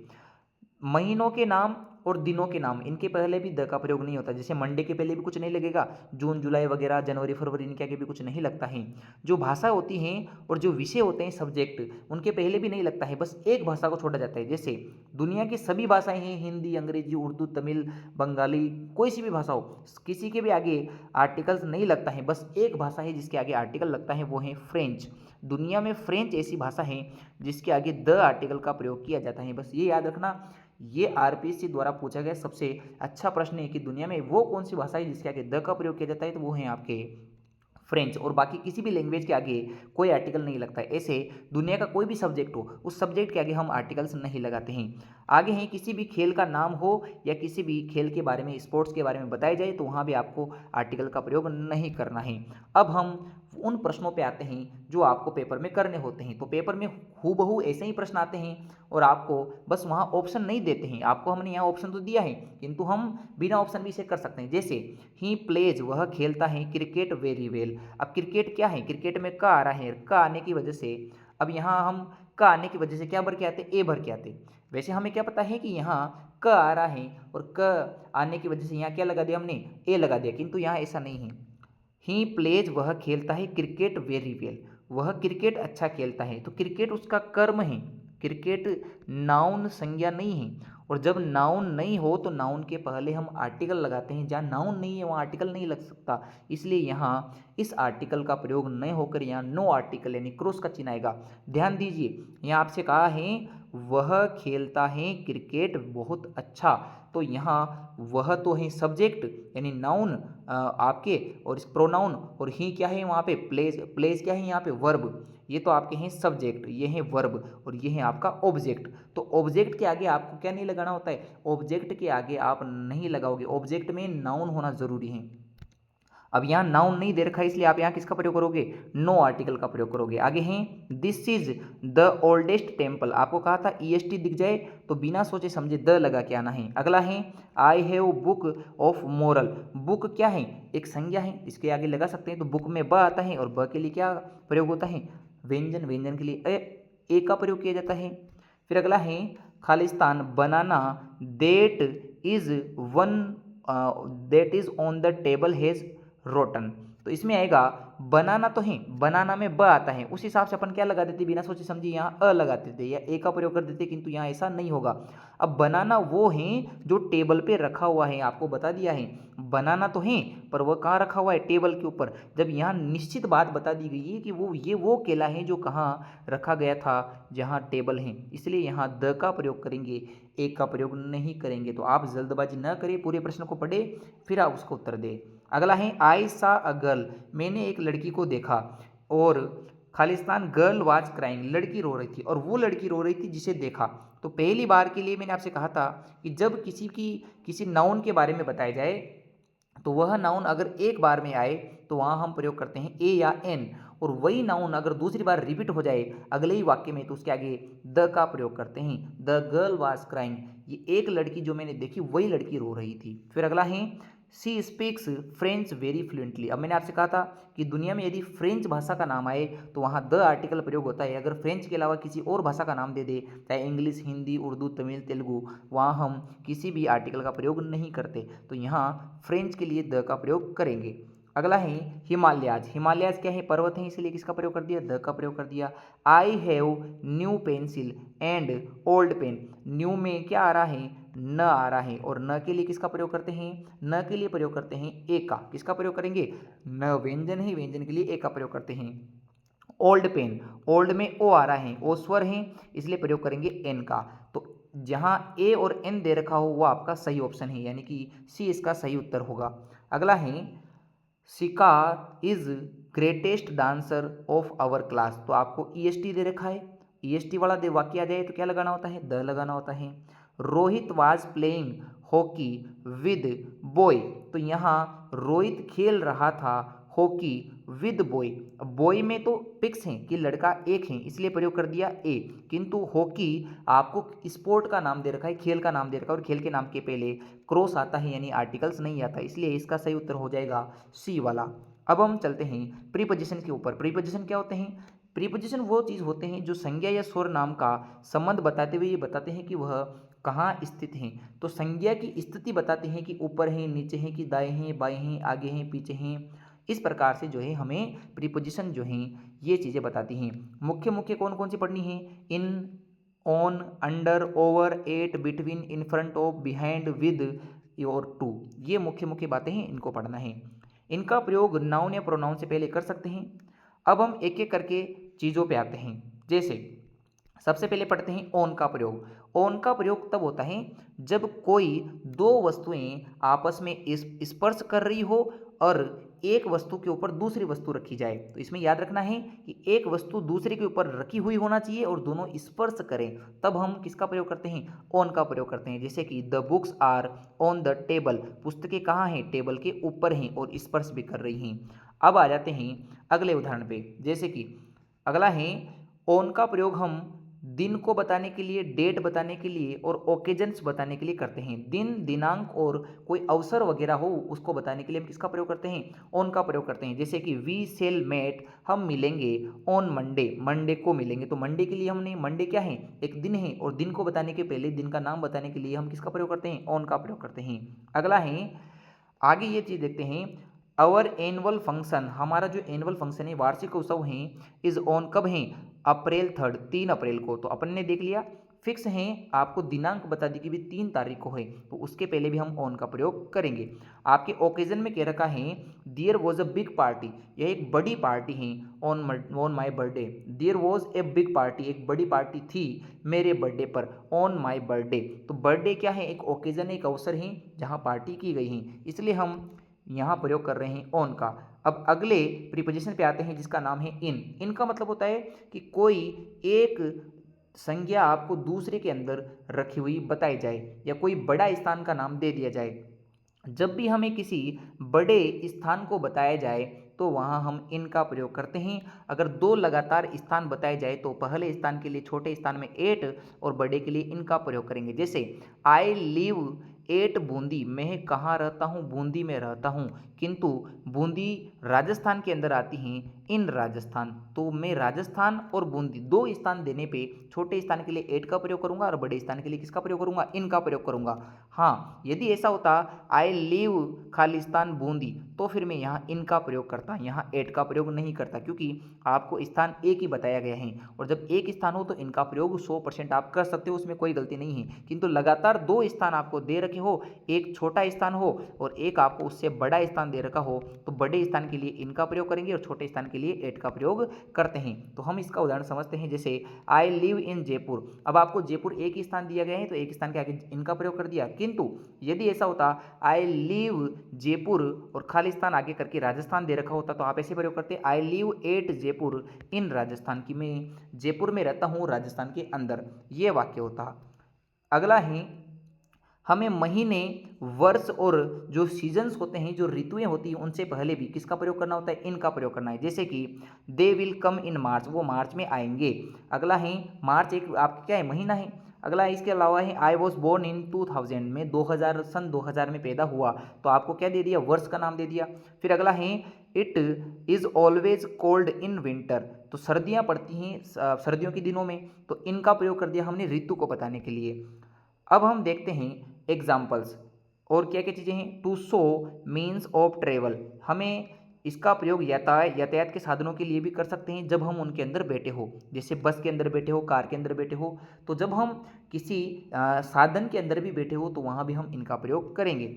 महीनों के नाम और दिनों के नाम, इनके पहले भी द का प्रयोग नहीं होता। जैसे मंडे के पहले भी कुछ नहीं लगेगा, जून जुलाई वगैरह जनवरी फरवरी इनके आगे भी कुछ नहीं लगता है। जो भाषा होती हैं और जो विषय होते हैं सब्जेक्ट, उनके पहले भी नहीं लगता है, बस एक भाषा को छोड़ा जाता है। जैसे दुनिया की सभी भाषाएं हैं, हिंदी अंग्रेजी उर्दू तमिल बंगाली, कोई सी भी भाषा हो, किसी के भी आगे आर्टिकल्स नहीं लगता है, बस एक भाषा है जिसके आगे आर्टिकल लगता है, वो है फ्रेंच। दुनिया में फ्रेंच ऐसी भाषा है जिसके आगे द आर्टिकल का प्रयोग किया जाता है। बस ये याद रखना, ये आरपीएससी द्वारा पूछा गया सबसे अच्छा प्रश्न है कि दुनिया में वो कौन सी भाषा है जिसके आगे द का प्रयोग किया जाता है, तो वो है आपके फ्रेंच। और बाकी किसी भी लैंग्वेज के आगे कोई आर्टिकल नहीं लगता है। ऐसे दुनिया का कोई भी सब्जेक्ट हो, उस सब्जेक्ट के आगे हम आर्टिकल्स नहीं लगाते हैं। आगे हैं किसी भी खेल का नाम हो या किसी भी खेल के बारे में, स्पोर्ट्स के बारे में बताया जाए, तो वहाँ भी आपको आर्टिकल का प्रयोग नहीं करना है। अब हम उन प्रश्नों पे आते हैं जो आपको पेपर में करने होते हैं। तो पेपर में हूबहू ऐसे ही प्रश्न आते हैं और आपको बस वहाँ ऑप्शन नहीं देते हैं। आपको हमने यहाँ ऑप्शन तो दिया है, किंतु हम बिना ऑप्शन भी इसे कर सकते हैं। जैसे ही प्लेज, वह खेलता है क्रिकेट वेरी वेल। अब क्रिकेट क्या है, क्रिकेट में का आ रहा है, का आने की वजह से, अब यहाँ हम का आने की वजह से क्या भर के आते, ए भर के आते। वैसे हमें क्या पता है कि यहाँ क आ रहा है और क आने की वजह से यहाँ क्या लगा दिया हमने, ए लगा दिया, किंतु यहाँ ऐसा नहीं है। ही प्लेज, वह खेलता है क्रिकेट वेरी वेल, वह क्रिकेट अच्छा खेलता है। तो क्रिकेट उसका कर्म है, क्रिकेट नाउन संज्ञा नहीं है। और जब नाउन नहीं हो तो नाउन के पहले हम आर्टिकल लगाते हैं, जहाँ नाउन नहीं है वहाँ आर्टिकल नहीं लग सकता। इसलिए यहाँ इस आर्टिकल का प्रयोग नहीं होकर यहाँ नो आर्टिकल यानी क्रॉस का चिन्ह आएगा। ध्यान दीजिए, यहाँ आपसे कहा है वह खेलता है क्रिकेट बहुत अच्छा, तो यहाँ वह तो है सब्जेक्ट यानी नाउन आपके, और इस प्रोनाउन, और ही क्या है वहाँ पे प्लेस, प्लेस क्या है यहाँ पे वर्ब, ये तो आपके हैं सब्जेक्ट, ये है वर्ब, और ये है आपका ऑब्जेक्ट। तो ऑब्जेक्ट के आगे आपको क्या नहीं लगाना होता है, ऑब्जेक्ट के आगे आप नहीं लगाओगे, ऑब्जेक्ट में नाउन होना जरूरी है। अब यहाँ नाउन नहीं दे रखा है, इसलिए आप यहाँ किसका प्रयोग करोगे, नो आर्टिकल का प्रयोग करोगे। आगे हैं this is the oldest temple, आपको कहा था ईएसटी दिख जाए तो बिना सोचे समझे द लगा के आना है। अगला है I have book of moral, book क्या है, एक संज्ञा है, इसके आगे लगा सकते हैं, तो बुक में ब आता है और ब के लिए क्या प्रयोग होता है, व्यंजन, व्यंजन के लिए ए का प्रयोग किया जाता है। फिर अगला है खालिस्तान बनाना that is one that is on the table has rotten, तो इसमें आएगा बनाना, तो है बनाना में ब आता है, उस हिसाब से अपन क्या लगा देते, बिना सोचे समझे यहाँ अ लगा देते या ए का प्रयोग कर देते, किंतु यहाँ ऐसा नहीं होगा। अब बनाना वो है जो टेबल पे रखा हुआ है, आपको बता दिया है बनाना तो है पर वह कहाँ रखा हुआ है, टेबल के ऊपर। जब यहाँ निश्चित बात बता दी गई है कि वो केला है जो कहाँ रखा गया था, जहाँ टेबल है, इसलिए यहाँ द का प्रयोग करेंगे, एक का प्रयोग नहीं करेंगे। तो आप जल्दबाजी न करें, पूरे प्रश्न को पढ़े फिर आप उसको उत्तर दें। अगला है आई सा अ गर्ल, मैंने एक लड़की को देखा, और खालिस्तान गर्ल वाज क्राइंग, लड़की रो रही थी, और वो लड़की रो रही थी जिसे देखा। तो पहली बार के लिए मैंने आपसे कहा था कि जब किसी नाउन के बारे में बताया जाए तो वह नाउन अगर एक बार में आए तो वहाँ हम प्रयोग करते हैं ए या एन, और वही नाउन अगर दूसरी बार रिपीट हो जाए अगले ही वाक्य में तो उसके आगे द का प्रयोग करते हैं। द गर्ल वाज क्राइंग, ये एक लड़की जो मैंने देखी वही लड़की रो रही थी। फिर अगला है she speaks French very fluently. अब मैंने आपसे कहा था कि दुनिया में यदि फ्रेंच भाषा का नाम आए तो वहाँ द आर्टिकल प्रयोग होता है। अगर फ्रेंच के अलावा किसी और भाषा का नाम दे दे, चाहे इंग्लिश हिंदी उर्दू तमिल तेलुगु, वहाँ हम किसी भी आर्टिकल का प्रयोग नहीं करते, तो यहाँ फ्रेंच के लिए द का प्रयोग करेंगे। अगला है हिमालयाज, हिमालयाज क्या है, पर्वत है, इसलिए किसका प्रयोग कर दिया, द का प्रयोग कर दिया। I have new pencil and old pen, new में क्या आ रहा है, न आ रहा है, और न के लिए किसका प्रयोग करते हैं, न के लिए प्रयोग करते हैं ए का, किसका प्रयोग करेंगे, न व्यंजन है, व्यंजन के लिए ए का प्रयोग करते हैं। ओल्ड पेन, ओल्ड में ओ आ रहा है, ओ स्वर है, इसलिए प्रयोग करेंगे एन का। तो जहां ए और एन दे रखा हो वो आपका सही ऑप्शन है, यानी कि सी इसका सही उत्तर होगा। अगला है Shikha is greatest dancer of our class, तो आपको ईएसटी दे रखा है, ईएसटी वाला दे वाक्य आ जाए तो क्या लगाना होता है, द लगाना होता है। Rohit was playing hockey with boy, तो यहाँ रोहित खेल रहा था हॉकी विद बॉय। अब बॉय में तो फिक्स है कि लड़का एक है, इसलिए प्रयोग कर दिया ए, किंतु हॉकी आपको स्पोर्ट का नाम दे रखा है, खेल का नाम दे रखा है, और खेल के नाम के पहले क्रॉस आता है यानी आर्टिकल्स नहीं आता, इसलिए इसका सही उत्तर हो जाएगा सी वाला। अब हम चलते हैं प्रीपोजिशन के ऊपर। प्रीपोजिशन क्या होते हैं? प्रीपोजिशन वो चीज़ होते हैं जो संज्ञा या स्वर नाम का संबंध बताते हुए ये बताते हैं कि वह कहाँ स्थित हैं। तो संज्ञा की स्थिति बताते हैं कि ऊपर हैं, नीचे हैं, कि दाएं हैं, बाएं हैं, आगे हैं, पीछे हैं। इस प्रकार से जो है हमें प्रीपोजिशन जो हैं ये चीज़ें बताती हैं। मुख्य मुख्य कौन कौन सी पढ़नी है? In, on, under, over, at, between, in front of, behind, with और टू, ये मुख्य मुख्य बातें हैं, इनको पढ़ना है। इनका प्रयोग नाउन या प्रोनाउन से पहले कर सकते हैं। अब हम एक एक करके चीज़ों पे आते हैं। जैसे सबसे पहले पढ़ते हैं ओन का प्रयोग। ओन का प्रयोग तब होता है जब कोई दो वस्तुएं आपस में स्पर्श कर रही हो और एक वस्तु के ऊपर दूसरी वस्तु रखी जाए। तो इसमें याद रखना है कि एक वस्तु दूसरे के ऊपर रखी हुई होना चाहिए और दोनों स्पर्श करें, तब हम किसका प्रयोग करते हैं? ऑन का प्रयोग करते हैं। जैसे कि the books are on the table, पुस्तकें कहाँ हैं? टेबल के ऊपर हैं और स्पर्श भी कर रही हैं। अब आ जाते हैं अगले उदाहरण पे। जैसे कि अगला है ऑन का प्रयोग हम दिन को बताने के लिए, डेट बताने के लिए और ओकेजन्स बताने के लिए करते हैं। दिन, दिनांक और कोई अवसर वगैरह हो उसको बताने के लिए हम किसका प्रयोग करते हैं? ऑन का प्रयोग करते हैं। जैसे कि वी शेल मेट, हम मिलेंगे ऑन मंडे, मंडे को मिलेंगे। तो मंडे के लिए हमने, मंडे क्या है? एक दिन है, और दिन को बताने के पहले दिन का नाम बताने के लिए हम किसका प्रयोग करते हैं? ऑन का प्रयोग करते हैं। अगला है, आगे ये चीज़ देखते हैं, आवर एनुअल फंक्शन, हमारा जो एनुअल फंक्शन है, वार्षिक उत्सव है, इज ऑन, कब है? अप्रैल 3, 3 अप्रैल को। तो अपन ने देख लिया, फिक्स हैं, आपको दिनांक बता दी कि भी 3 तारीख को है, तो उसके पहले भी हम ऑन का प्रयोग करेंगे। आपके ओकेजन में कह रखा है there was a big party, यह एक बड़ी पार्टी है, on my birthday. There was a big party, एक बड़ी पार्टी थी मेरे बर्थडे पर, ऑन माई बर्थडे। तो बर्थडे क्या है? एक ओकेजन, एक अवसर है जहाँ पार्टी की गई है, इसलिए हम यहाँ प्रयोग कर रहे हैं ऑन का। अब अगले प्रीपोजिशन पे आते हैं जिसका नाम है इन। इन का मतलब होता है कि कोई एक संज्ञा आपको दूसरे के अंदर रखी हुई बताई जाए या कोई बड़ा स्थान का नाम दे दिया जाए। जब भी हमें किसी बड़े स्थान को बताया जाए तो वहाँ हम इन का प्रयोग करते हैं। अगर दो लगातार स्थान बताए जाए तो पहले स्थान के लिए छोटे स्थान में एट और बड़े के लिए इन का प्रयोग करेंगे। जैसे आई लिव एट बूंदी, मैं कहाँ रहता हूँ? बूंदी में रहता हूँ, किंतु बूंदी राजस्थान के अंदर आती हैं, इन राजस्थान। तो मैं राजस्थान और बूंदी दो स्थान देने पे छोटे स्थान के लिए एट का प्रयोग करूंगा और बड़े स्थान के लिए किसका प्रयोग करूंगा? इन का प्रयोग करूंगा। हाँ, यदि ऐसा होता आई लिव खालिस्तान बूंदी, तो फिर मैं यहाँ इन का प्रयोग करता, यहाँ एट का प्रयोग नहीं करता, क्योंकि आपको स्थान एक ही बताया गया है और जब एक स्थान हो तो इनका प्रयोग 100% आप कर सकते हो, उसमें कोई गलती नहीं है। किंतु लगातार दो स्थान आपको दे रखे हो, एक छोटा स्थान हो और एक आपको उससे बड़ा स्थान दे रखा हो, तो बड़े स्थान के लिए इनका प्रयोग करेंगे और छोटे स्थान के लिए एट का प्रयोग करते हैं। तो हम इसका उदाहरण समझते हैं। जैसे आई लिव इन जयपुर, अब आपको जयपुर एक ही स्थान दिया गया है तो एक स्थान के आगे इनका प्रयोग कर दिया। किंतु यदि ऐसा होता आई लिव जयपुर और खालिस्तान आगे करके राजस्थान दे रखा होता तो आप ऐसे प्रयोग करते आई लिव एट जयपुर इन राजस्थान, की मैं जयपुर में रहता हूँ राजस्थान के अंदर, ये वाक्य होता। अगला है, हमें महीने, वर्ष और जो सीजन्स होते हैं, जो ऋतुएं होती हैं, उनसे पहले भी किसका प्रयोग करना होता है? इनका प्रयोग करना है। जैसे कि दे विल कम इन मार्च, वो मार्च में आएंगे। अगला है, मार्च एक आपका क्या है? महीना है। अगला है, इसके अलावा है आई वॉज बोर्न इन 2000, में 2000 सन 2000 में पैदा हुआ, तो आपको क्या दे दिया? वर्ष का नाम दे दिया। फिर अगला है it is always cold in winter, तो सर्दियाँ पड़ती हैं सर्दियों के दिनों में, तो इनका प्रयोग कर दिया हमने ऋतु को बताने के लिए। अब हम देखते हैं एग्जाम्पल्स और क्या क्या चीज़ें हैं। To show means of travel, हमें इसका प्रयोग यातायात के साधनों के लिए भी कर सकते हैं जब हम उनके अंदर बैठे हो, जैसे बस के अंदर बैठे हो, कार के अंदर बैठे हो। तो जब हम किसी साधन के अंदर भी बैठे हो तो वहाँ भी हम इनका प्रयोग करेंगे।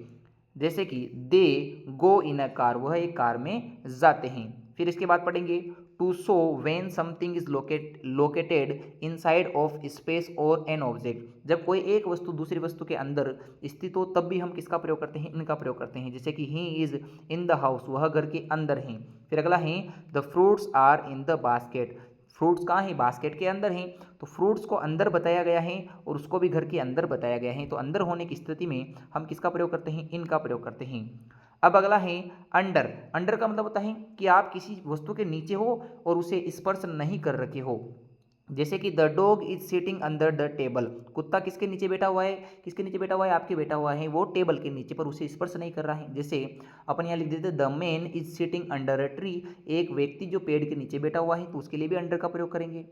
जैसे कि दे गो इन अ कार, वह एक कार में जाते हैं। फिर इसके बाद पढ़ेंगे to show when something is located inside of space और एन ऑब्जेक्ट। जब कोई एक वस्तु दूसरी वस्तु के अंदर स्थित हो तब भी हम किसका प्रयोग करते हैं, इनका प्रयोग करते हैं। जैसे कि he is in the house, वह घर के अंदर है। फिर अगला है the fruits are in the basket, fruits कहाँ हैं, बास्केट के अंदर हैं। तो फ्रूट्स को अंदर बताया गया है और उसको भी घर के अंदर बताया गया है, तो अंदर होने की स्थिति में हम किसका प्रयोग करते हैं, इनका प्रयोग करते हैं। अब अगला है अंडर। अंडर का मतलब होता है कि आप किसी वस्तु के नीचे हो और उसे स्पर्श नहीं कर रखे हो। जैसे कि the dog is sitting under the table, कुत्ता किसके नीचे बैठा हुआ है, किसके नीचे बैठा हुआ है, आपके बैठा हुआ है वो टेबल के नीचे, पर उसे स्पर्श नहीं कर रहा है। जैसे अपन यहाँ लिख देते the man is sitting under a tree, एक व्यक्ति जो पेड़ के नीचे बैठा हुआ है तो उसके लिए भी अंडर का प्रयोग करेंगे।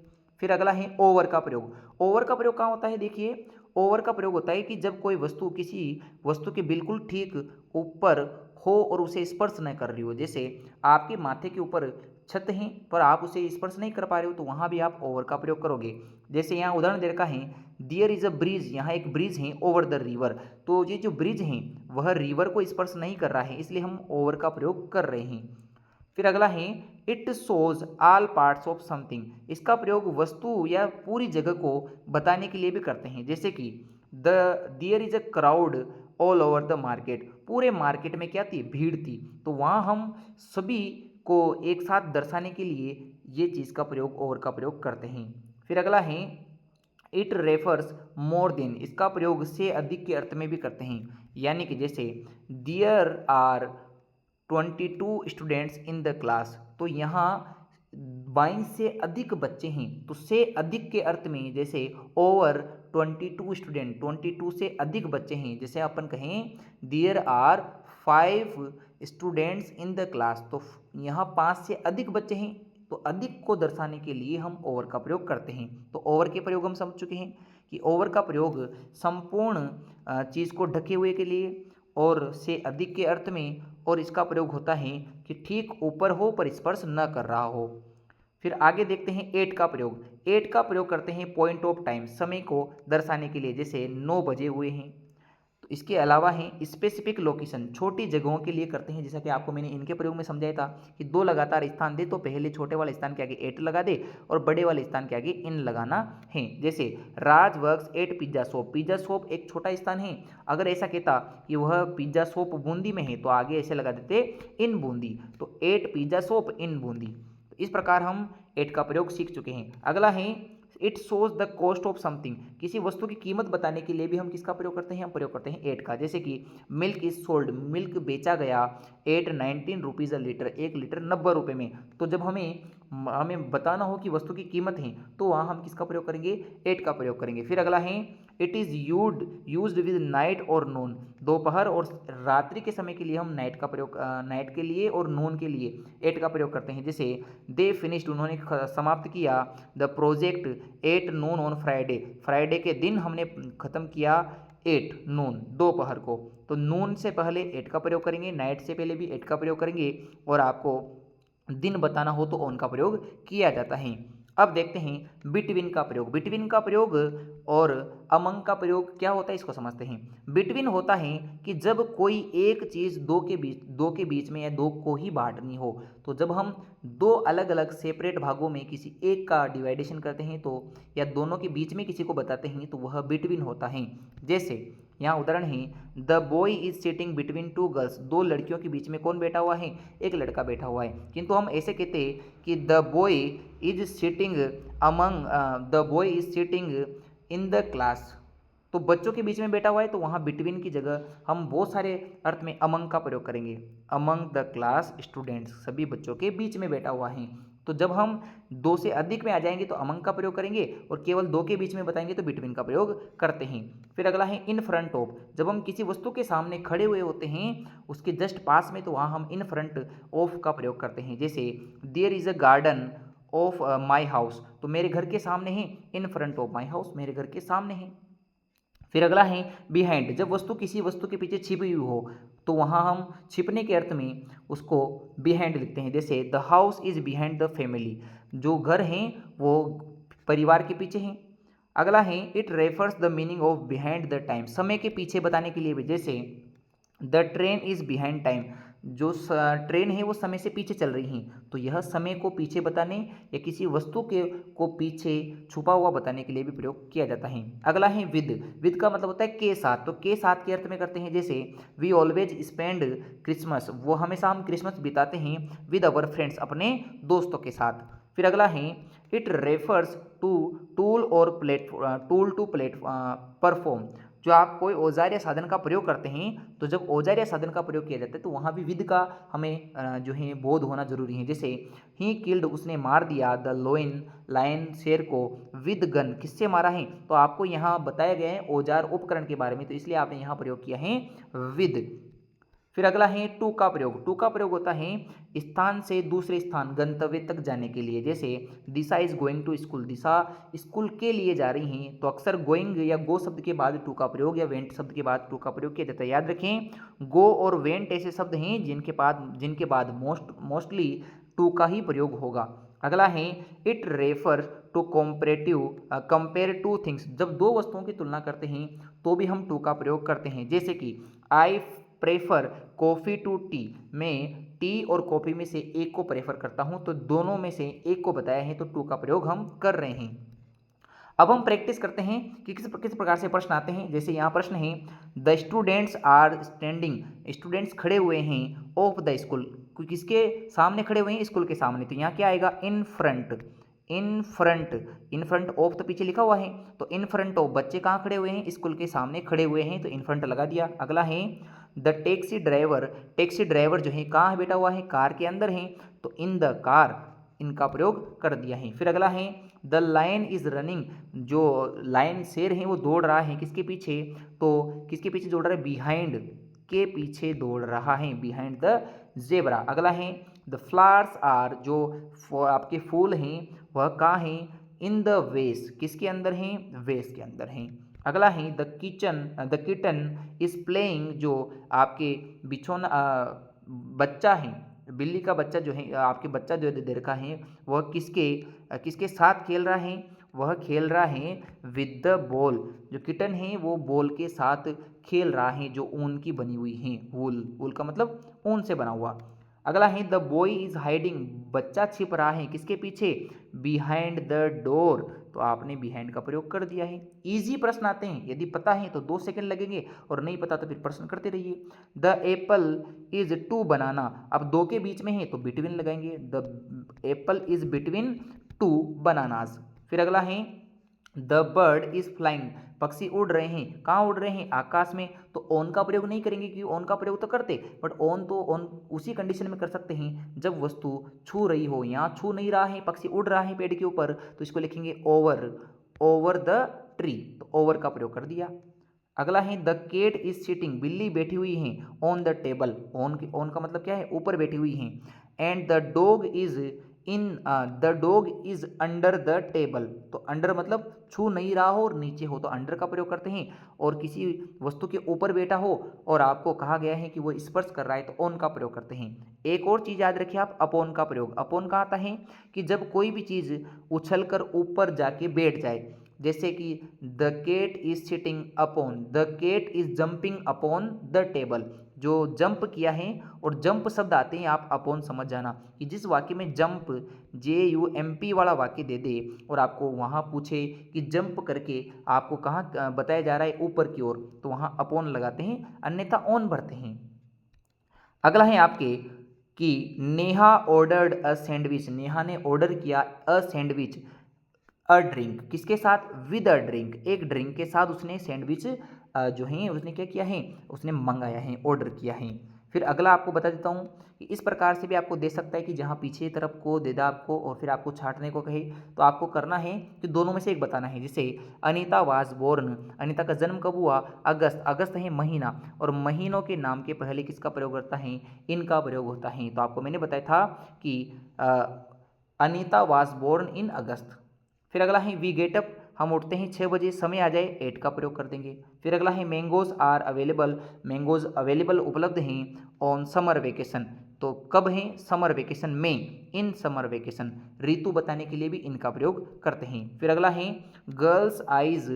फिर अगला है ओवर का प्रयोग। ओवर का प्रयोग कहाँ होता है, देखिए ओवर का प्रयोग होता है कि जब कोई वस्तु किसी वस्तु के बिल्कुल ठीक ऊपर हो और उसे स्पर्श न कर रही हो। जैसे आपके माथे के ऊपर छत है पर आप उसे स्पर्श नहीं कर पा रहे हो, तो वहाँ भी आप ओवर का प्रयोग करोगे। जैसे यहाँ उदाहरण दे रखा है दियर इज अ ब्रिज, यहाँ एक ब्रिज है ओवर द रिवर, तो ये जो ब्रिज है वह रिवर को स्पर्श नहीं कर रहा है, इसलिए हम ओवर का प्रयोग कर रहे हैं। फिर अगला है it shows all parts of something, इसका प्रयोग वस्तु या पूरी जगह को बताने के लिए भी करते हैं। जैसे कि the their is a crowd all over the market, पूरे मार्केट में क्या थी, भीड़ थी, तो वहाँ हम सभी को एक साथ दर्शाने के लिए ये चीज़ का प्रयोग ओवर का प्रयोग करते हैं। फिर अगला है इट रेफर्स मोर देन, इसका प्रयोग से अधिक के अर्थ में भी करते हैं। यानी कि जैसे there are 22 students in the class, तो यहाँ 22 से अधिक बच्चे हैं, तो से अधिक के अर्थ में जैसे ओवर 22 स्टूडेंट, 22 से अधिक बच्चे हैं। जैसे अपन कहें there are 5 students in the class, तो यहाँ 5 से अधिक बच्चे हैं, तो अधिक को दर्शाने के लिए हम ओवर का प्रयोग करते हैं। तो ओवर के प्रयोग हम समझ चुके हैं कि ओवर का प्रयोग संपूर्ण चीज़ को ढके हुए के लिए और से अधिक के अर्थ में, और इसका प्रयोग होता है कि ठीक ऊपर हो पर स्पर्श न कर रहा हो। फिर आगे देखते हैं एट का प्रयोग। एट का प्रयोग करते हैं पॉइंट ऑफ टाइम, समय को दर्शाने के लिए, जैसे 9 बजे हुए हैं। तो इसके अलावा है स्पेसिफिक लोकेशन, छोटी जगहों के लिए करते हैं, जैसा कि आपको मैंने इनके प्रयोग में समझाया था कि दो लगातार स्थान दे तो पहले छोटे वाले स्थान के आगे एट लगा दे और बड़े वाले स्थान के आगे इन लगाना है। जैसे Raj works at pizza shop, pizza shop एक छोटा स्थान है, अगर ऐसा कहता कि वह पिज्जा शॉप बूंदी में है तो आगे ऐसे लगा देते इन बूंदी, तो at pizza shop in Bundi. तो इस प्रकार हम एट का प्रयोग सीख चुके हैं। अगला है it shows the cost of something, किसी वस्तु की कीमत बताने के लिए भी हम किसका प्रयोग करते हैं, हम प्रयोग करते हैं एट का। जैसे कि मिल्क इज सोल्ड, मिल्क बेचा गया at 19 rupees a litre, 1 litre 90 रुपये में। तो जब हमें बताना हो कि वस्तु की कीमत है तो वहाँ हम किसका प्रयोग करेंगे, एट का प्रयोग करेंगे। फिर अगला है it is used with night और नून, दोपहर और रात्रि के समय के लिए हम नाइट का प्रयोग, नाइट के लिए और नून के लिए एट का प्रयोग करते हैं। जैसे दे फिनिश्ड, उन्होंने समाप्त किया the project at noon on Friday, Friday के दिन हमने ख़त्म किया एट नून दोपहर को। तो नून से पहले एट का प्रयोग करेंगे, नाइट से पहले भी एट का प्रयोग करेंगे, और आपको दिन बताना हो तो ऑन का प्रयोग किया जाता है। अब देखते हैं बिटवीन का प्रयोग। बिटवीन का प्रयोग और अमंग का प्रयोग क्या होता है इसको समझते हैं। बिटवीन होता है कि जब कोई एक चीज़ दो के बीच में या दो को ही बांटनी हो, तो जब हम दो अलग अलग सेपरेट भागों में किसी एक का डिवाइडेशन करते हैं तो, या दोनों के बीच में किसी को बताते हैं तो वह बिटवीन होता है। जैसे यहाँ उदाहरण है the boy is sitting between two girls, दो लड़कियों के बीच में कौन बैठा हुआ है, एक लड़का बैठा हुआ है। किंतु हम ऐसे कहते हैं कि the boy is sitting among, the boy is sitting in the class, तो बच्चों के बीच में बैठा हुआ है, तो वहाँ बिटवीन की जगह हम बहुत सारे अर्थ में अमंग का प्रयोग करेंगे। अमंग द क्लास स्टूडेंट्स, सभी बच्चों के बीच में बैठा हुआ है। तो जब हम दो से अधिक में आ जाएंगे तो अमंग का प्रयोग करेंगे, और केवल दो के बीच में बताएंगे तो बिटवीन का प्रयोग करते हैं। फिर अगला है इन फ्रंट ऑफ, जब हम किसी वस्तु के सामने खड़े हुए होते हैं उसके जस्ट पास में, तो वहाँ हम इन फ्रंट ऑफ का प्रयोग करते हैं। जैसे there is a garden of my house, तो मेरे घर के सामने है, in front of my house, मेरे घर के सामने है। फिर अगला है बिहाइंड, जब वस्तु किसी वस्तु के पीछे छिपी हुई हो तो वहाँ हम छिपने के अर्थ में उसको बिहाइंड लिखते हैं। जैसे the house is behind the family, जो घर हैं वो परिवार के पीछे हैं। अगला है it refers the meaning of behind the time, समय के पीछे बताने के लिए भी। जैसे the train is behind time, जो ट्रेन है वो समय से पीछे चल रही हैं, तो यह समय को पीछे बताने या किसी वस्तु के को पीछे छुपा हुआ बताने के लिए भी प्रयोग किया जाता है। अगला है विद। विद का मतलब होता है के साथ, तो के साथ के अर्थ में करते हैं, जैसे वी ऑलवेज स्पेंड क्रिसमस, वो हमेशा हम क्रिसमस बिताते हैं विद अवर फ्रेंड्स, अपने दोस्तों के साथ। फिर अगला है इट रेफर्स टू टूल और टूल टू परफॉर्म, जो आप कोई औजार या साधन का प्रयोग करते हैं, तो जब औजार या साधन का प्रयोग किया जाता है तो वहाँ भी विद का हमें जो है बोध होना जरूरी है। जैसे ही किल्ड, उसने मार दिया, द लायन शेर को, विद गन, किससे मारा है, तो आपको यहाँ बताया गया है औजार उपकरण के बारे में, तो इसलिए आपने यहाँ प्रयोग किया है विद। फिर अगला है टू का प्रयोग। टू का प्रयोग होता है स्थान से दूसरे स्थान, गंतव्य तक जाने के लिए। जैसे Disha is going to school, Disha school के लिए जा रही हैं, तो अक्सर गोइंग या गो शब्द के बाद टू का प्रयोग या वेंट शब्द के बाद टू का प्रयोग किया जाता है। याद रखें, गो और वेंट ऐसे शब्द हैं जिनके बाद मोस्टली टू का ही प्रयोग होगा। अगला है it refer to compare two things, जब दो वस्तुओं की तुलना करते हैं तो भी हम टू का प्रयोग करते हैं। जैसे कि I prefer coffee to tea, मैं टी और कॉफ़ी में से एक को प्रेफर करता हूं, तो दोनों में से एक को बताया है, तो टू का प्रयोग हम कर रहे हैं। अब हम प्रैक्टिस करते हैं कि किस प्रकार से प्रश्न आते हैं। जैसे यहाँ प्रश्न है the students are standing, students खड़े हुए हैं ऑफ द स्कूल, किसके सामने खड़े हुए हैं, स्कूल के सामने, तो यहाँ क्या आएगा in front. In front of तो पीछे लिखा हुआ है, तो इन फ्रंट ऑफ, बच्चे कहाँ खड़े हुए हैं, स्कूल के सामने खड़े हुए हैं, तो इन फ्रंट लगा दिया। अगला है द टैक्सी ड्राइवर जो है कहाँ है बैठा हुआ है, कार के अंदर है, तो इन द कार, इनका प्रयोग कर दिया है। फिर अगला है द लायन इज रनिंग, जो लायन शेर है वो दौड़ रहा है किसके पीछे, तो किसके पीछे दौड़ रहा है, बिहाइंड के पीछे दौड़ रहा है, बिहाइंड द जेबरा। अगला है द फ्लावर्स आर, जो आपके फूल हैं वह कहाँ हैं, इन द वेस, किसके अंदर हैं, वेस के अंदर हैं। अगला है द किटन इज प्लेइंग, जो आपके बिछोना बच्चा है, बिल्ली का बच्चा जो है, आपके बच्चा जो दे रखा है, वह किसके साथ खेल रहा है, वह खेल रहा है विद द बॉल, जो किटन है वो बॉल के साथ खेल रहा है, जो ऊन की बनी हुई है, वूल का मतलब ऊन से बना हुआ। अगला है द बॉय इज हाइडिंग, बच्चा छिप रहा है किसके पीछे, बिहाइंड द डोर, तो आपने बिहाइंड का प्रयोग कर दिया है। इजी प्रश्न आते हैं, यदि पता है तो 2 सेकंड लगेंगे और नहीं पता तो फिर प्रश्न करते रहिए। द एप्पल इज टू बनाना, अब 2 के बीच में है तो बिटवीन लगाएंगे, the Apple is between 2 bananas. फिर अगला है द बर्ड इज फ्लाइंग, पक्षी उड़ रहे हैं, कहाँ उड़ रहे हैं, आकाश में, तो ऑन का प्रयोग नहीं करेंगे क्योंकि ऑन का प्रयोग तो करते, बट ऑन उसी कंडीशन में कर सकते हैं जब वस्तु छू रही हो। यहाँ छू नहीं रहा है, पक्षी उड़ रहा है पेड़ के ऊपर, तो इसको लिखेंगे ओवर द ट्री, तो ओवर का प्रयोग कर दिया। अगला है द केट इज सिटिंग, बिल्ली बैठी हुई है ऑन द टेबल, ऑन का मतलब क्या है, ऊपर बैठी हुई है। And the dog is under the table, तो अंडर मतलब छू नहीं रहा हो और नीचे हो, तो अंडर का प्रयोग करते हैं। और किसी वस्तु के ऊपर बैठा हो और आपको कहा गया है कि वो स्पर्श कर रहा है, तो ऑन का प्रयोग करते हैं। एक और चीज़ याद रखिए आप, अपॉन का प्रयोग। अपॉन का आता है कि जब कोई भी चीज़ उछलकर ऊपर जाके बैठ जाए, जैसे कि the cat is sitting upon, the cat is jumping upon the table, जो जंप किया है, और जंप शब्द आते हैं आप अपॉन समझ जाना कि जिस वाक्य में जंप JUMP वाला वाक्य दे दे और आपको वहाँ पूछे कि जंप करके आपको कहाँ बताया जा रहा है, ऊपर की ओर, तो वहाँ अपॉन लगाते हैं, अन्यथा ऑन भरते हैं। अगला है आपके कि Neha ordered a sandwich, Neha ने ऑर्डर किया अ सैंडविच, अ ड्रिंक किसके साथ, विद अ ड्रिंक, एक ड्रिंक के साथ उसने सैंडविच जो है उसने क्या किया है, उसने मंगाया है, ऑर्डर किया है। फिर अगला आपको बता देता हूँ कि इस प्रकार से भी आपको दे सकता है कि जहाँ पीछे तरफ को दे दा आपको और फिर आपको छांटने को कहे, तो आपको करना है कि दोनों में से एक बताना है। जैसे अनीता वाज बोर्न, अनीता का जन्म कब हुआ, अगस्त, अगस्त है महीना, और महीनों के नाम के पहले किसका प्रयोग होता है, इनका प्रयोग होता है। तो आपको मैंने बताया था कि अनीता वाज बोर्न इन अगस्त। फिर अगला है वी गेट अप, हम उठते हैं 6 बजे, समय आ जाए 8 का प्रयोग कर देंगे। फिर अगला है mangoes are available, mangoes available उपलब्ध हैं ऑन समर वेकेशन, तो कब हैं, समर वेकेशन में, इन समर वेकेशन, ऋतु बताने के लिए भी इनका प्रयोग करते हैं। फिर अगला है गर्ल्स आइज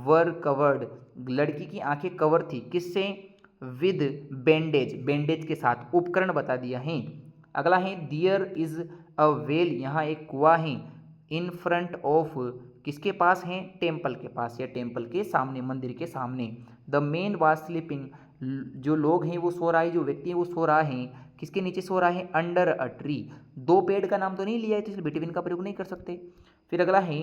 वर कवर्ड, लड़की की आंखें कवर थी किससे, विद बैंडेज, बैंडेज के साथ, उपकरण बता दिया है। अगला है दियर इज अ वेल, यहाँ एक कुआं है, इन फ्रंट ऑफ, किसके पास है, टेम्पल के पास या टेम्पल के सामने, मंदिर के सामने। द मैन वाज स्लीपिंग, जो लोग हैं वो सो रहा है, जो व्यक्ति है वो सो रहा है, किसके नीचे सो रहा है, अंडर अ ट्री। दो पेड़ का नाम तो नहीं लिया है तो इसलिए बिटवीन का प्रयोग नहीं कर सकते। फिर अगला है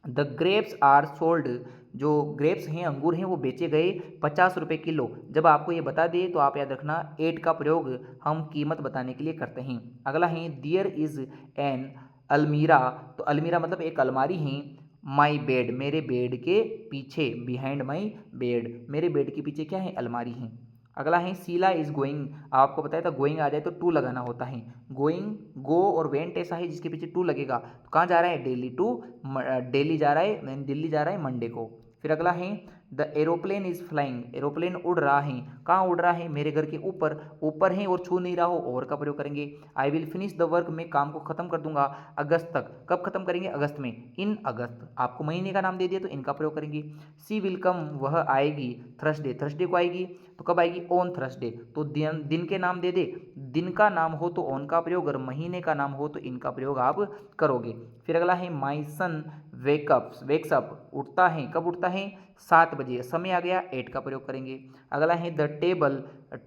द ग्रेप्स आर सोल्ड, जो ग्रेप्स हैं, अंगूर हैं, वो बेचे गए 50 रुपये किलो। जब आपको ये बता दे तो आप याद रखना एट का प्रयोग हम कीमत बताने के लिए करते हैं। अगला है दियर इज एन अलमीरा, तो अलमीरा मतलब एक अलमारी है, माई बेड, मेरे बेड के पीछे, बिहाइंड माई बेड, मेरे बेड के पीछे क्या है, अलमारी है। अगला है शीला इज गोइंग, आपको बताया था गोइंग आ जाए तो टू लगाना होता है, गोइंग, गो और वेंट ऐसा है जिसके पीछे टू लगेगा, तो कहाँ जा रहा है, दिल्ली टू, दिल्ली जा रहा है, दिल्ली जा रहा है मंडे को। फिर अगला है the aeroplane is flying, aeroplane उड़ रहा है, कहाँ उड़ रहा है, मेरे घर के ऊपर, ऊपर है और छू नहीं रहा हो, ओवर का प्रयोग करेंगे। I will finish the work, मैं काम को खत्म कर दूंगा अगस्त तक, कब खत्म करेंगे, अगस्त में, इन अगस्त, आपको महीने का नाम दे दिया तो इनका प्रयोग करेंगे। सी विल कम, वह आएगी थर्सडे, थर्सडे को आएगी, तो कब आएगी, ऑन थर्सडे, तो दिन, दिन के नाम दे दे, दिन का नाम हो तो ऑन का प्रयोग और महीने का नाम हो तो इनका प्रयोग आप करोगे। फिर अगला है माई सन वेक्स अप, उठता है, कब उठता है, 7 बजे, समय आ गया, एट का प्रयोग करेंगे। अगला है द टेबल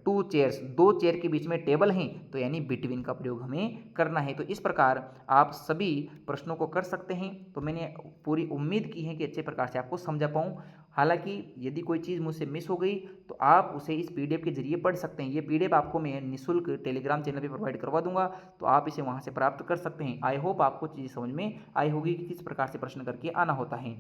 टू चेयर्स, दो चेयर के बीच में टेबल हैं तो यानी बिटवीन का प्रयोग हमें करना है। तो इस प्रकार आप सभी प्रश्नों को कर सकते हैं। तो मैंने पूरी उम्मीद की है कि अच्छे प्रकार से आपको समझा पाऊँ। हालांकि यदि कोई चीज़ मुझसे मिस हो गई तो आप उसे इस पीडीएफ के जरिए पढ़ सकते हैं। ये पीडीएफ आपको मैं निःशुल्क टेलीग्राम चैनल पे प्रोवाइड करवा दूंगा, तो आप इसे वहाँ से प्राप्त कर सकते हैं। आई होप आपको चीज़ समझ में आई होगी कि किस प्रकार से प्रश्न करके आना होता है।